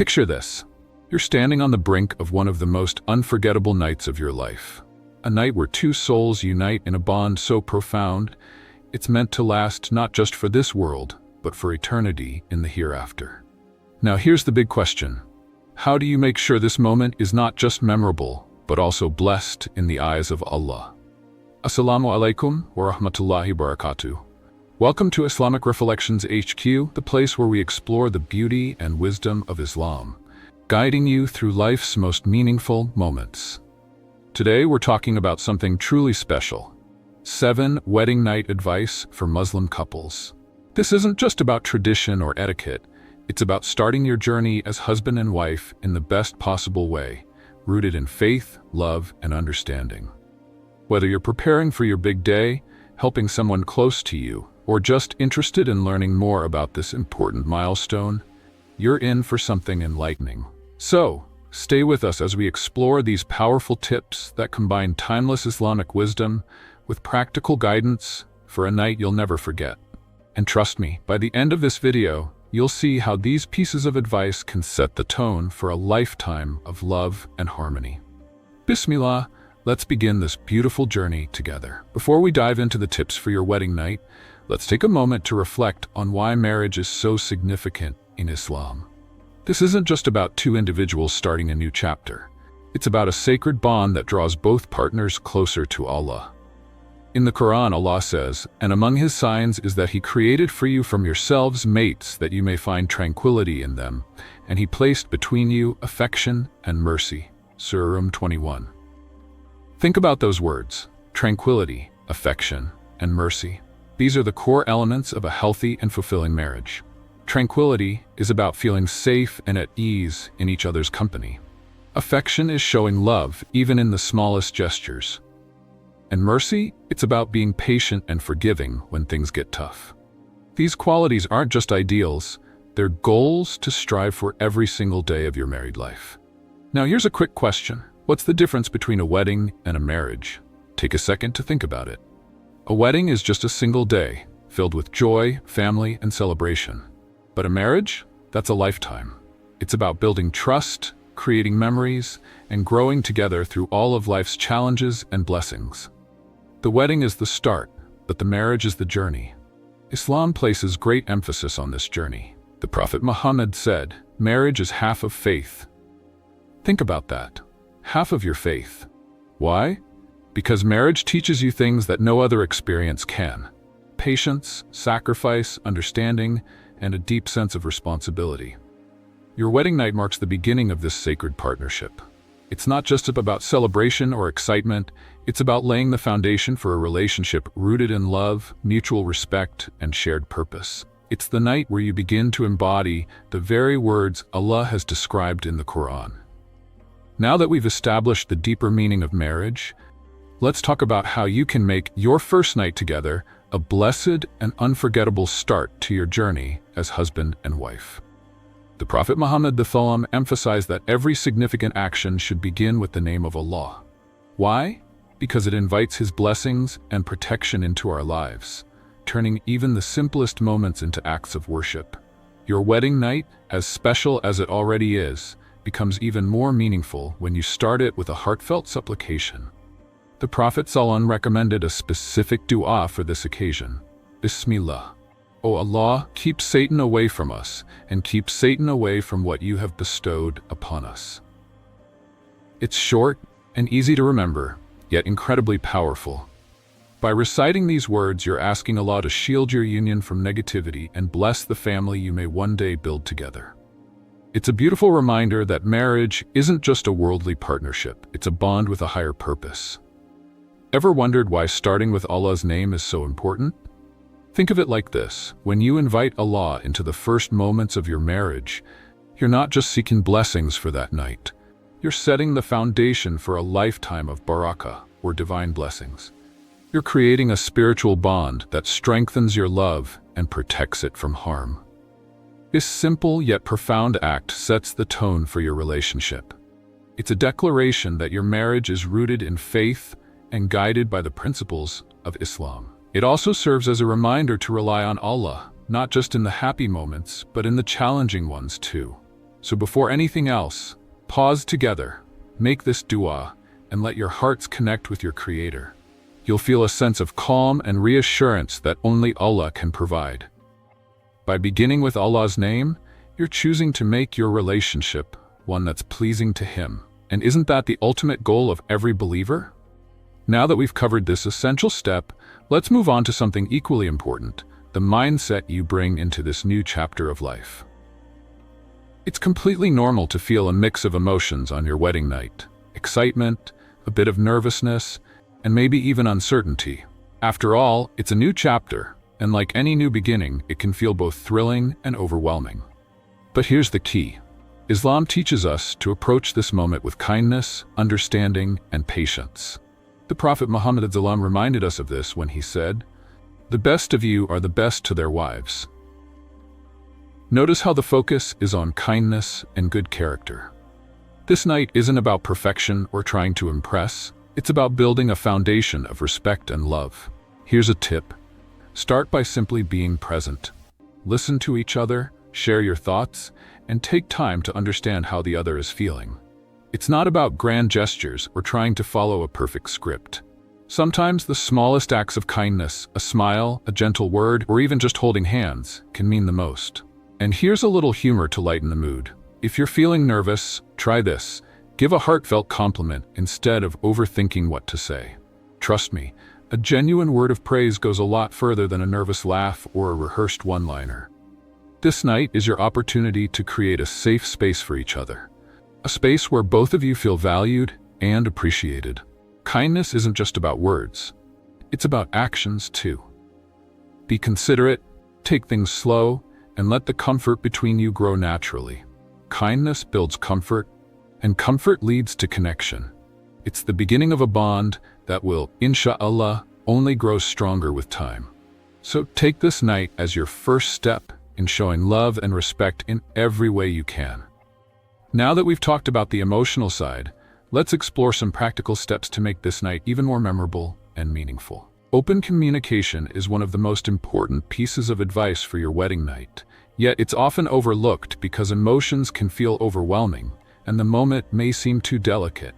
Picture this. You're standing on the brink of one of the most unforgettable nights of your life. A night where two souls unite in a bond so profound, it's meant to last not just for this world, but for eternity in the hereafter. Now here's the big question. How do you make sure this moment is not just memorable, but also blessed in the eyes of Allah? Assalamu alaikum wa rahmatullahi barakatuh. Welcome to Islamic Reflections HQ, the place where we explore the beauty and wisdom of Islam, guiding you through life's most meaningful moments. Today we're talking about something truly special. 7 wedding night advice for Muslim couples. This isn't just about tradition or etiquette. It's about starting your journey as husband and wife in the best possible way, rooted in faith, love, and understanding. Whether you're preparing for your big day, helping someone close to you, or just interested in learning more about this important milestone, you're in for something enlightening. So, stay with us as we explore these powerful tips that combine timeless Islamic wisdom with practical guidance for a night you'll never forget. And trust me, by the end of this video, you'll see how these pieces of advice can set the tone for a lifetime of love and harmony. Bismillah, let's begin this beautiful journey together. Before we dive into the tips for your wedding night, let's take a moment to reflect on why marriage is so significant in Islam. This isn't just about two individuals starting a new chapter. It's about a sacred bond that draws both partners closer to Allah. In the Quran, Allah says, "And among His signs is that He created for you from yourselves mates that you may find tranquility in them, and He placed between you affection and mercy." Surah 21. Think about those words: tranquility, affection, and mercy. These are the core elements of a healthy and fulfilling marriage. Tranquility is about feeling safe and at ease in each other's company. Affection is showing love even in the smallest gestures. And mercy, it's about being patient and forgiving when things get tough. These qualities aren't just ideals, they're goals to strive for every single day of your married life. Now here's a quick question. What's the difference between a wedding and a marriage? Take a second to think about it. A wedding is just a single day, filled with joy, family, and celebration. But a marriage? That's a lifetime. It's about building trust, creating memories, and growing together through all of life's challenges and blessings. The wedding is the start, but the marriage is the journey. Islam places great emphasis on this journey. The Prophet Muhammad said, "Marriage is half of faith." Think about that. Half of your faith. Why? Because marriage teaches you things that no other experience can. Patience, sacrifice, understanding, and a deep sense of responsibility. Your wedding night marks the beginning of this sacred partnership. It's not just about celebration or excitement, it's about laying the foundation for a relationship rooted in love, mutual respect, and shared purpose. It's the night where you begin to embody the very words Allah has described in the Quran. Now that we've established the deeper meaning of marriage, let's talk about how you can make your first night together a blessed and unforgettable start to your journey as husband and wife. The Prophet Muhammad emphasized that every significant action should begin with the name of Allah. Why? Because it invites His blessings and protection into our lives, turning even the simplest moments into acts of worship. Your wedding night, as special as it already is, becomes even more meaningful when you start it with a heartfelt supplication. The Prophet ﷺ recommended a specific dua for this occasion. Bismillah. O Allah, keep Satan away from us, and keep Satan away from what you have bestowed upon us. It's short and easy to remember, yet incredibly powerful. By reciting these words, you're asking Allah to shield your union from negativity and bless the family you may one day build together. It's a beautiful reminder that marriage isn't just a worldly partnership, it's a bond with a higher purpose. Ever wondered why starting with Allah's name is so important? Think of it like this: when you invite Allah into the first moments of your marriage, you're not just seeking blessings for that night. You're setting the foundation for a lifetime of barakah, or divine blessings. You're creating a spiritual bond that strengthens your love and protects it from harm. This simple yet profound act sets the tone for your relationship. It's a declaration that your marriage is rooted in faith and guided by the principles of Islam. It also serves as a reminder to rely on Allah, not just in the happy moments, but in the challenging ones too. So before anything else, pause together, make this dua, and let your hearts connect with your Creator. You'll feel a sense of calm and reassurance that only Allah can provide. By beginning with Allah's name, you're choosing to make your relationship one that's pleasing to Him. And isn't that the ultimate goal of every believer? Now that we've covered this essential step, let's move on to something equally important, the mindset you bring into this new chapter of life. It's completely normal to feel a mix of emotions on your wedding night: excitement, a bit of nervousness, and maybe even uncertainty. After all, it's a new chapter, and like any new beginning, it can feel both thrilling and overwhelming. But here's the key. Islam teaches us to approach this moment with kindness, understanding, and patience. The Prophet Muhammad reminded us of this when he said, "The best of you are the best to their wives." Notice how the focus is on kindness and good character. This night isn't about perfection or trying to impress. It's about building a foundation of respect and love. Here's a tip. Start by simply being present. Listen to each other, share your thoughts, and take time to understand how the other is feeling. It's not about grand gestures or trying to follow a perfect script. Sometimes the smallest acts of kindness, a smile, a gentle word, or even just holding hands, can mean the most. And here's a little humor to lighten the mood. If you're feeling nervous, try this. Give a heartfelt compliment instead of overthinking what to say. Trust me, a genuine word of praise goes a lot further than a nervous laugh or a rehearsed one-liner. This night is your opportunity to create a safe space for each other. A space where both of you feel valued and appreciated. Kindness isn't just about words. It's about actions too. Be considerate, take things slow, and let the comfort between you grow naturally. Kindness builds comfort, and comfort leads to connection. It's the beginning of a bond that will, insha'Allah, only grow stronger with time. So take this night as your first step in showing love and respect in every way you can. Now that we've talked about the emotional side, let's explore some practical steps to make this night even more memorable and meaningful. Open communication is one of the most important pieces of advice for your wedding night, yet it's often overlooked because emotions can feel overwhelming and the moment may seem too delicate.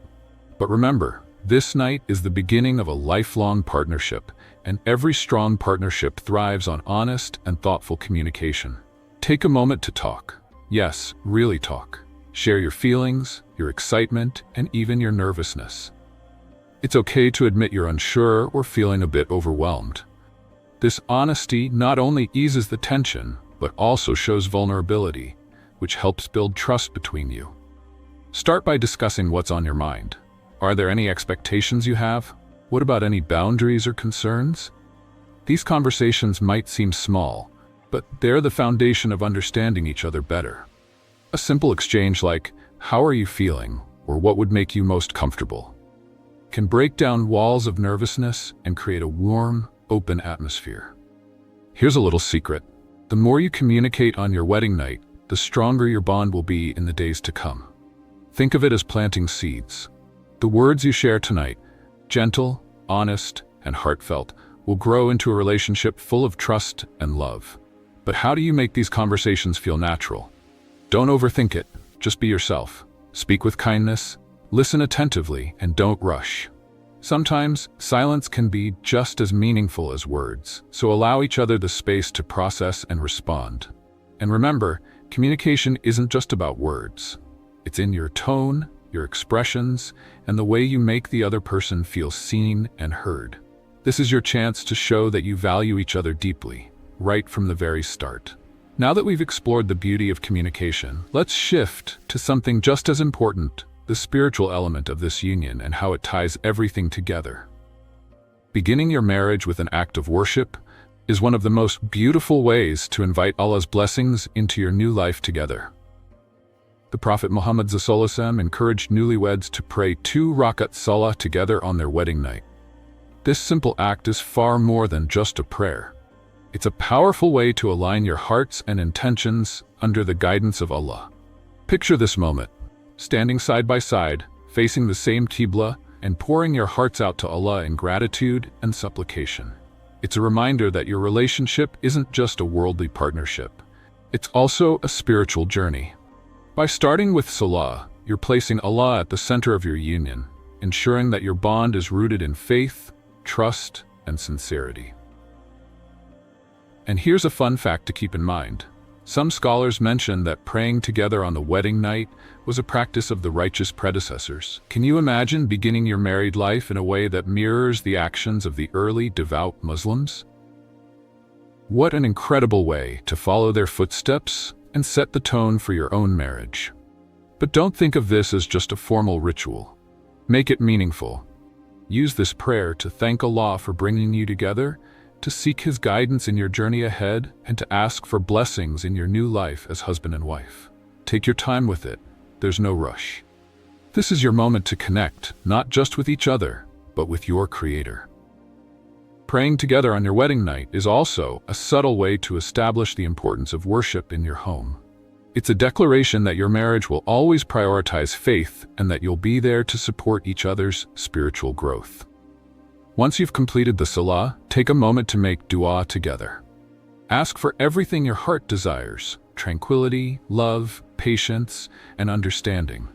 But remember, this night is the beginning of a lifelong partnership, and every strong partnership thrives on honest and thoughtful communication. Take a moment to talk. Yes, really talk. Share your feelings, your excitement, and even your nervousness. It's okay to admit you're unsure or feeling a bit overwhelmed. This honesty not only eases the tension, but also shows vulnerability, which helps build trust between you. Start by discussing what's on your mind. Are there any expectations you have? What about any boundaries or concerns? These conversations might seem small, but they're the foundation of understanding each other better. A simple exchange like, "How are you feeling?" or "What would make you most comfortable?" can break down walls of nervousness and create a warm, open atmosphere. Here's a little secret. The more you communicate on your wedding night, the stronger your bond will be in the days to come. Think of it as planting seeds. The words you share tonight, gentle, honest, and heartfelt, will grow into a relationship full of trust and love. But how do you make these conversations feel natural? Don't overthink it. Just be yourself. Speak with kindness, listen attentively, and don't rush. Sometimes, silence can be just as meaningful as words, so allow each other the space to process and respond. And remember, communication isn't just about words. It's in your tone, your expressions, and the way you make the other person feel seen and heard. This is your chance to show that you value each other deeply, right from the very start. Now that we've explored the beauty of communication, let's shift to something just as important, the spiritual element of this union and how it ties everything together. Beginning your marriage with an act of worship is one of the most beautiful ways to invite Allah's blessings into your new life together. The Prophet Muhammad ﷺ encouraged newlyweds to pray 2 Rakat Salah together on their wedding night. This simple act is far more than just a prayer. It's a powerful way to align your hearts and intentions under the guidance of Allah. Picture this moment, standing side by side, facing the same Qibla, and pouring your hearts out to Allah in gratitude and supplication. It's a reminder that your relationship isn't just a worldly partnership. It's also a spiritual journey. By starting with Salah, you're placing Allah at the center of your union, ensuring that your bond is rooted in faith, trust, and sincerity. And here's a fun fact to keep in mind. Some scholars mention that praying together on the wedding night was a practice of the righteous predecessors. Can you imagine beginning your married life in a way that mirrors the actions of the early devout Muslims? What an incredible way to follow their footsteps and set the tone for your own marriage. But don't think of this as just a formal ritual. Make it meaningful. Use this prayer to thank Allah for bringing you together, to seek His guidance in your journey ahead, and to ask for blessings in your new life as husband and wife. Take your time with it. There's no rush. This is your moment to connect, not just with each other, but with your Creator. Praying together on your wedding night is also a subtle way to establish the importance of worship in your home. It's a declaration that your marriage will always prioritize faith and that you'll be there to support each other's spiritual growth. Once you've completed the Salah, take a moment to make dua together. Ask for everything your heart desires: tranquility, love, patience, and understanding.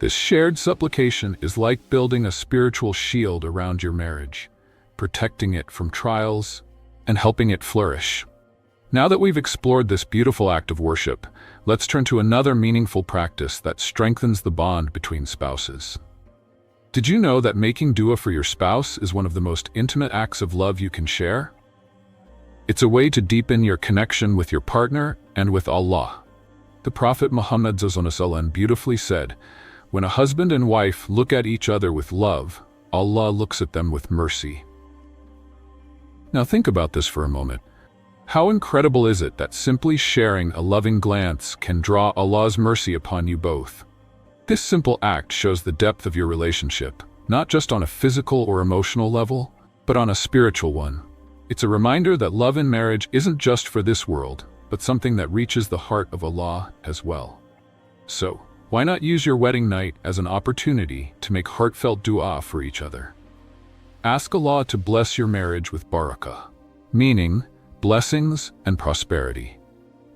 This shared supplication is like building a spiritual shield around your marriage, protecting it from trials and helping it flourish. Now that we've explored this beautiful act of worship, let's turn to another meaningful practice that strengthens the bond between spouses. Did you know that making dua for your spouse is one of the most intimate acts of love you can share? It's a way to deepen your connection with your partner and with Allah. The Prophet Muhammad ﷺ beautifully said, "When a husband and wife look at each other with love, Allah looks at them with mercy." Now think about this for a moment. How incredible is it that simply sharing a loving glance can draw Allah's mercy upon you both? This simple act shows the depth of your relationship, not just on a physical or emotional level, but on a spiritual one. It's a reminder that love in marriage isn't just for this world, but something that reaches the heart of Allah as well. So, why not use your wedding night as an opportunity to make heartfelt dua for each other? Ask Allah to bless your marriage with barakah, meaning blessings and prosperity.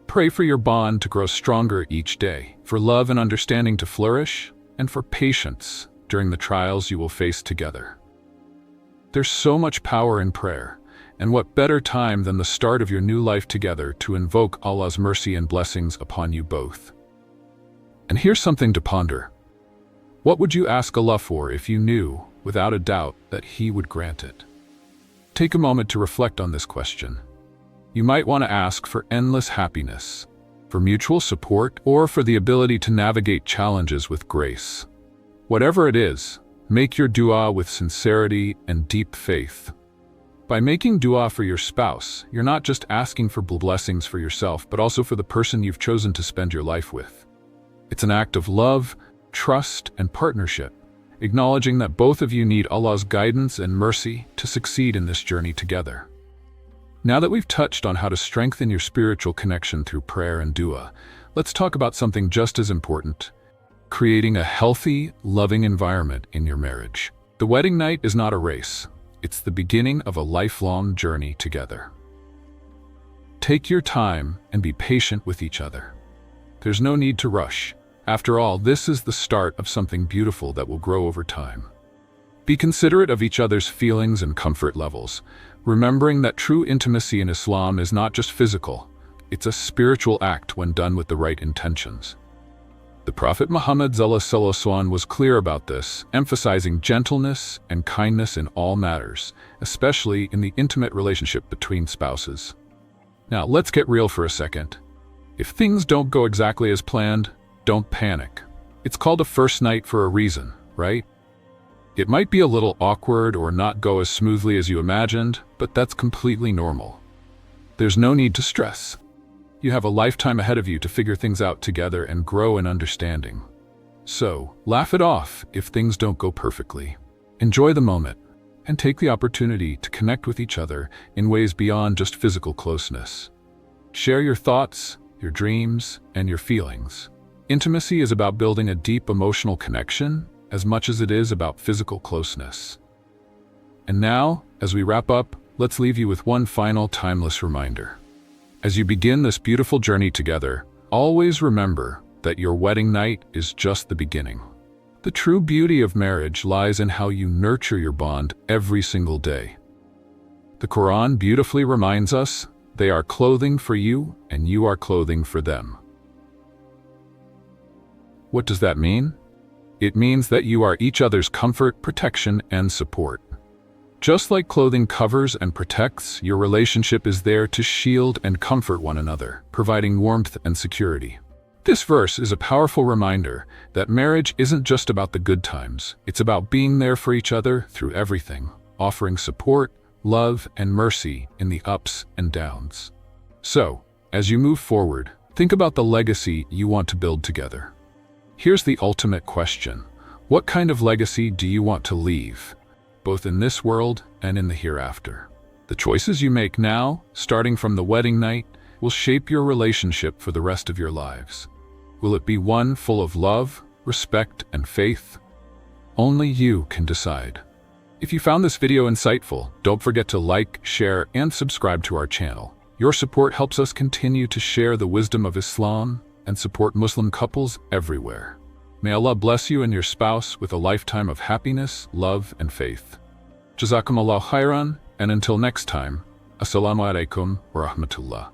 Pray for your bond to grow stronger each day, for love and understanding to flourish, and for patience during the trials you will face together. There's so much power in prayer, and what better time than the start of your new life together to invoke Allah's mercy and blessings upon you both. And here's something to ponder. What would you ask Allah for if you knew, without a doubt, that He would grant it? Take a moment to reflect on this question. You might want to ask for endless happiness, for mutual support, or for the ability to navigate challenges with grace. Whatever it is, make your dua with sincerity and deep faith. By making dua for your spouse, you're not just asking for blessings for yourself, but also for the person you've chosen to spend your life with. It's an act of love, trust, and partnership, acknowledging that both of you need Allah's guidance and mercy to succeed in this journey together. Now that we've touched on how to strengthen your spiritual connection through prayer and dua, let's talk about something just as important: creating a healthy, loving environment in your marriage. The wedding night is not a race. It's the beginning of a lifelong journey together. Take your time and be patient with each other. There's no need to rush. After all, this is the start of something beautiful that will grow over time. Be considerate of each other's feelings and comfort levels, remembering that true intimacy in Islam is not just physical, it's a spiritual act when done with the right intentions. The Prophet Muhammad ﷺ was clear about this, emphasizing gentleness and kindness in all matters, especially in the intimate relationship between spouses. Now, let's get real for a second. If things don't go exactly as planned, don't panic. It's called a first night for a reason, right? It might be a little awkward or not go as smoothly as you imagined, but that's completely normal. There's no need to stress. You have a lifetime ahead of you to figure things out together and grow in understanding. So, laugh it off if things don't go perfectly. Enjoy the moment, and take the opportunity to connect with each other in ways beyond just physical closeness. Share your thoughts, your dreams, and your feelings. Intimacy is about building a deep emotional connection as much as it is about physical closeness. And now, as we wrap up, let's leave you with one final timeless reminder. As you begin this beautiful journey together, always remember, that your wedding night is just the beginning. The true beauty of marriage lies in how you nurture your bond every single day. The Quran beautifully reminds us, they are clothing for you and you are clothing for them. What does that mean? It means that you are each other's comfort, protection, and support. Just like clothing covers and protects, your relationship is there to shield and comfort one another, providing warmth and security. This verse is a powerful reminder that marriage isn't just about the good times, it's about being there for each other through everything, offering support, love, and mercy in the ups and downs. So, as you move forward, think about the legacy you want to build together. Here's the ultimate question. What kind of legacy do you want to leave, both in this world and in the hereafter? The choices you make now, starting from the wedding night, will shape your relationship for the rest of your lives. Will it be one full of love, respect, and faith? Only you can decide. If you found this video insightful, don't forget to like, share, and subscribe to our channel. Your support helps us continue to share the wisdom of Islam and support Muslim couples everywhere. May Allah bless you and your spouse with a lifetime of happiness, love, and faith. Jazakumullah khairan, and until next time, Assalamu alaikum wa rahmatullah.